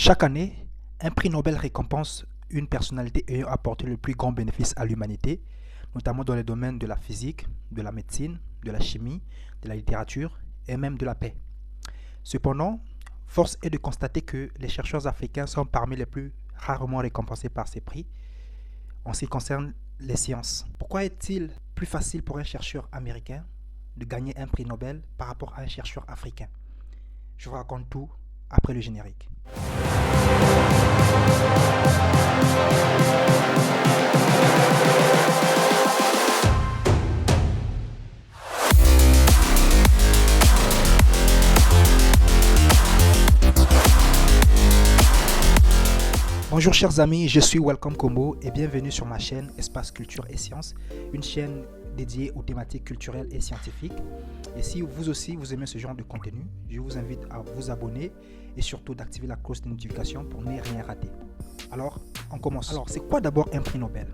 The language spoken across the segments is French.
Chaque année, un prix Nobel récompense une personnalité ayant apporté le plus grand bénéfice à l'humanité, notamment dans les domaines de la physique, de la médecine, de la chimie, de la littérature et même de la paix. Cependant, force est de constater que les chercheurs africains sont parmi les plus rarement récompensés par ces prix en ce qui concerne les sciences. Pourquoi est-il plus facile pour un chercheur américain de gagner un prix Nobel par rapport à un chercheur africain? Je vous raconte tout après le générique. Bonjour chers amis, je suis Welcome Combo et bienvenue sur ma chaîne Espace Culture et Sciences, une chaîne dédiée aux thématiques culturelles et scientifiques. Et si vous aussi vous aimez ce genre de contenu, je vous invite à vous abonner et surtout d'activer la cloche de notification pour ne rien rater. Alors, on commence. Alors, c'est quoi d'abord un prix Nobel?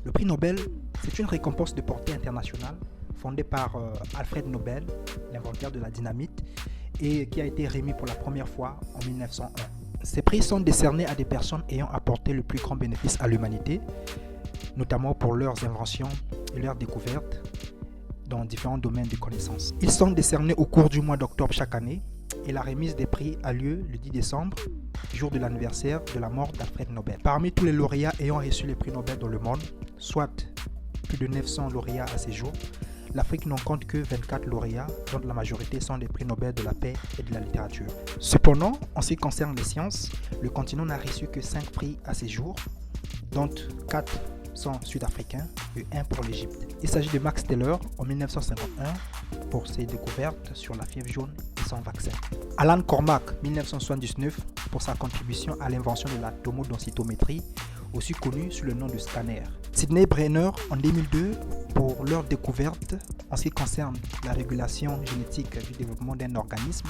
Le prix Nobel, c'est une récompense de portée internationale fondée par Alfred Nobel, l'inventeur de la dynamite, et qui a été remis pour la première fois en 1901. Ces prix sont décernés à des personnes ayant apporté le plus grand bénéfice à l'humanité, notamment pour leurs inventions et leurs découvertes dans différents domaines de connaissances. Ils sont décernés au cours du mois d'octobre chaque année et la remise des prix a lieu le 10 décembre, jour de l'anniversaire de la mort d'Alfred Nobel. Parmi tous les lauréats ayant reçu les prix Nobel dans le monde, soit plus de 900 lauréats à ce jour, l'Afrique n'en compte que 24 lauréats, dont la majorité sont des prix Nobel de la paix et de la littérature. Cependant, en ce qui concerne les sciences, le continent n'a reçu que 5 prix à ce jour, dont 4 sont sud-africains et 1 pour l'Égypte. Il s'agit de Max Taylor en 1951 pour ses découvertes sur la fièvre jaune et son vaccin. Alan Cormack 1979 pour sa contribution à l'invention de la tomodensitométrie, aussi connue sous le nom de scanner. Sidney Brenner en 2002 pour leur découverte en ce qui concerne la régulation génétique du développement d'un organisme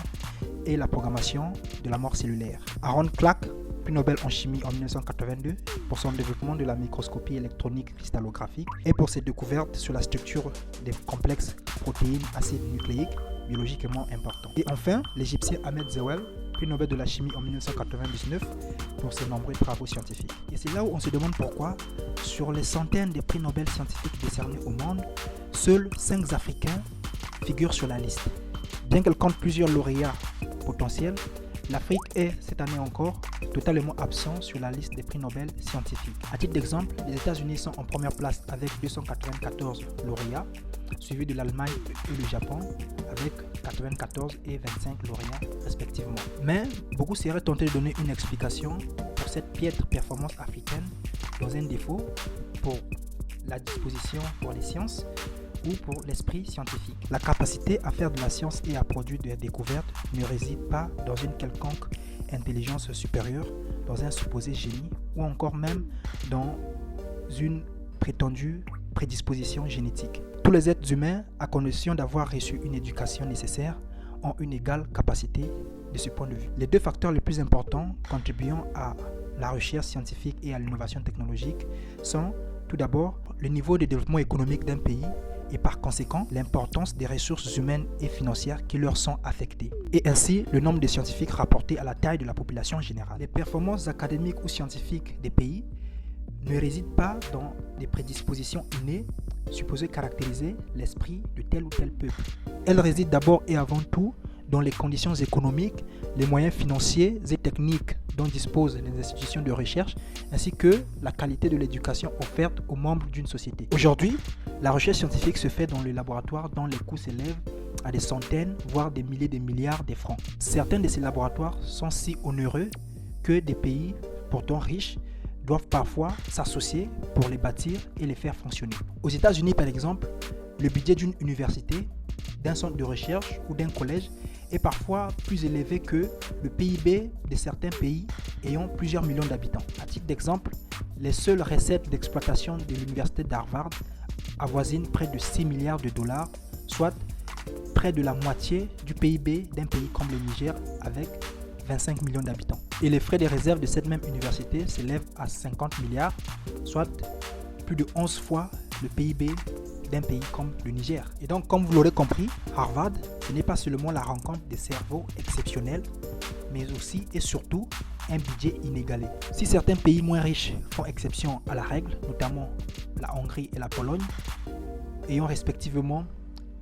et la programmation de la mort cellulaire. Aaron Clark, prix Nobel en chimie en 1982 pour son développement de la microscopie électronique cristallographique et pour ses découvertes sur la structure des complexes protéines acides nucléiques biologiquement importants. Et enfin, l'Égyptien Ahmed Zewail, prix Nobel de la chimie en 1999 pour ses nombreux travaux scientifiques. Et c'est là où on se demande pourquoi, sur les centaines de prix Nobel scientifiques décernés au monde, seuls 5 Africains figurent sur la liste. Bien qu'elle compte plusieurs lauréats potentiels, l'Afrique est, cette année encore, totalement absent sur la liste des prix Nobel scientifiques. À titre d'exemple, les États-Unis sont en première place avec 294 lauréats, suivis de l'Allemagne et le Japon avec 94 et 25 lauréats respectivement. Mais beaucoup seraient tentés de donner une explication pour cette piètre performance africaine dans un défaut pour la disposition pour les sciences ou pour l'esprit scientifique. La capacité à faire de la science et à produire des découvertes ne réside pas dans une quelconque intelligence supérieure, dans un supposé génie ou encore même dans une prétendue prédisposition génétique. Tous les êtres humains, à condition d'avoir reçu une éducation nécessaire, ont une égale capacité de ce point de vue. Les deux facteurs les plus importants contribuant à la recherche scientifique et à l'innovation technologique sont tout d'abord le niveau de développement économique d'un pays et par conséquent l'importance des ressources humaines et financières qui leur sont affectées, et ainsi le nombre de scientifiques rapporté à la taille de la population générale. Les performances académiques ou scientifiques des pays ne résident pas dans des prédispositions innées supposées caractériser l'esprit de tel ou tel peuple. Elles résident d'abord et avant tout dans les conditions économiques, les moyens financiers et techniques dont disposent les institutions de recherche, ainsi que la qualité de l'éducation offerte aux membres d'une société. Aujourd'hui, la recherche scientifique se fait dans les laboratoires dont les coûts s'élèvent à des centaines, voire des milliers de milliards de francs. Certains de ces laboratoires sont si onéreux que des pays pourtant riches doivent parfois s'associer pour les bâtir et les faire fonctionner. Aux États-Unis, par exemple, le budget d'une université, d'un centre de recherche ou d'un collège est parfois plus élevé que le PIB de certains pays ayant plusieurs millions d'habitants. À titre d'exemple, les seules recettes d'exploitation de l'université d'Harvard avoisinent près de 6 milliards de dollars, soit près de la moitié du PIB d'un pays comme le Niger avec 25 millions d'habitants. Et les frais de réserve de cette même université s'élèvent à 50 milliards, soit plus de 11 fois le PIB d'un pays comme le Niger. Et donc, comme vous l'aurez compris, Harvard, ce n'est pas seulement la rencontre des cerveaux exceptionnels, mais aussi et surtout un budget inégalé. Si certains pays moins riches font exception à la règle, notamment la Hongrie et la Pologne, ayant respectivement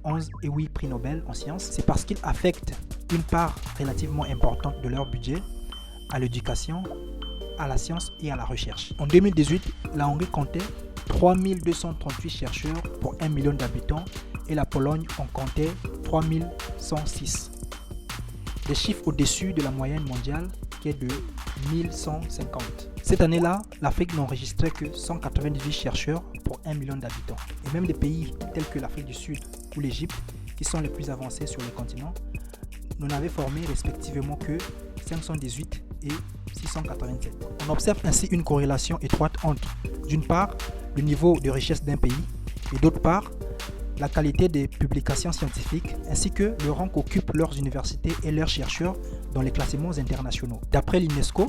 11 et 8 prix Nobel en sciences, c'est parce qu'ils affectent une part relativement importante de leur budget à l'éducation, à la science et à la recherche. En 2018, la Hongrie comptait 3238 chercheurs pour 1 million d'habitants et la Pologne en comptait 3106. Des chiffres au-dessus de la moyenne mondiale qui est de 1150. Cette année-là, l'Afrique n'enregistrait que 198 chercheurs pour 1 million d'habitants. Et même des pays tels que l'Afrique du Sud ou l'Égypte, qui sont les plus avancés sur le continent, n'en avaient formé respectivement que 518 et 687. On observe ainsi une corrélation étroite entre, d'une part, le niveau de richesse d'un pays et d'autre part, la qualité des publications scientifiques ainsi que le rang qu'occupent leurs universités et leurs chercheurs dans les classements internationaux. D'après l'UNESCO,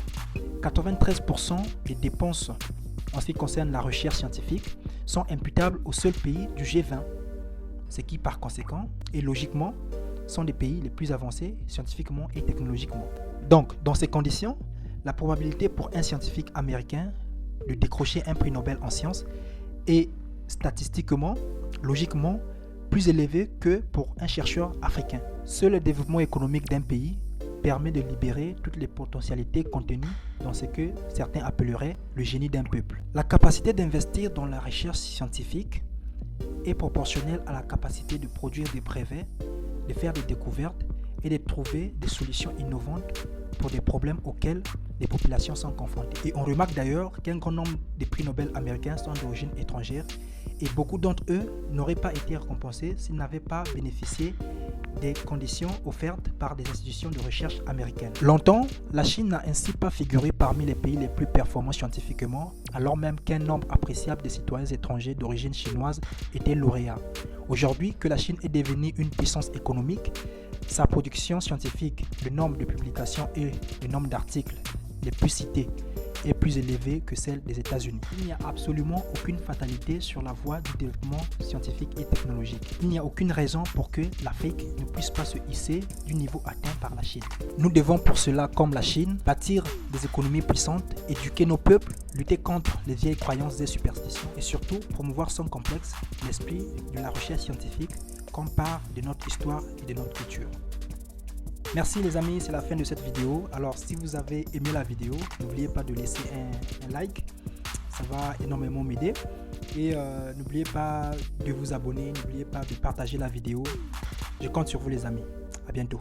93% des dépenses en ce qui concerne la recherche scientifique sont imputables aux seuls pays du G20, ce qui par conséquent et logiquement sont des pays les plus avancés scientifiquement et technologiquement. Donc, dans ces conditions, la probabilité pour un scientifique américain de décrocher un prix Nobel en sciences est statistiquement, logiquement, plus élevée que pour un chercheur africain. Seul le développement économique d'un pays permet de libérer toutes les potentialités contenues dans ce que certains appelleraient le génie d'un peuple. La capacité d'investir dans la recherche scientifique est proportionnelle à la capacité de produire des brevets, de faire des découvertes et de trouver des solutions innovantes pour des problèmes auxquels les populations sont confrontées. Et on remarque d'ailleurs qu'un grand nombre des prix Nobel américains sont d'origine étrangère et beaucoup d'entre eux n'auraient pas été récompensés s'ils n'avaient pas bénéficié des conditions offertes par des institutions de recherche américaines. Longtemps, la Chine n'a ainsi pas figuré parmi les pays les plus performants scientifiquement, alors même qu'un nombre appréciable de citoyens étrangers d'origine chinoise étaient lauréats. Aujourd'hui que la Chine est devenue une puissance économique, sa production scientifique, le nombre de publications et le nombre d'articles les plus cités est plus élevé que celle des États-Unis. Il n'y a absolument aucune fatalité sur la voie du développement scientifique et technologique. Il n'y a aucune raison pour que l'Afrique ne puisse pas se hisser du niveau atteint par la Chine. Nous devons pour cela, comme la Chine, bâtir des économies puissantes, éduquer nos peuples, lutter contre les vieilles croyances et superstitions et surtout promouvoir sans complexe l'esprit de la recherche scientifique comme part de notre histoire et de notre culture. Merci les amis, c'est la fin de cette vidéo. Alors si vous avez aimé la vidéo, n'oubliez pas de laisser un like, ça va énormément m'aider. Et n'oubliez pas de vous abonner, n'oubliez pas de partager la vidéo. Je compte sur vous les amis. À bientôt.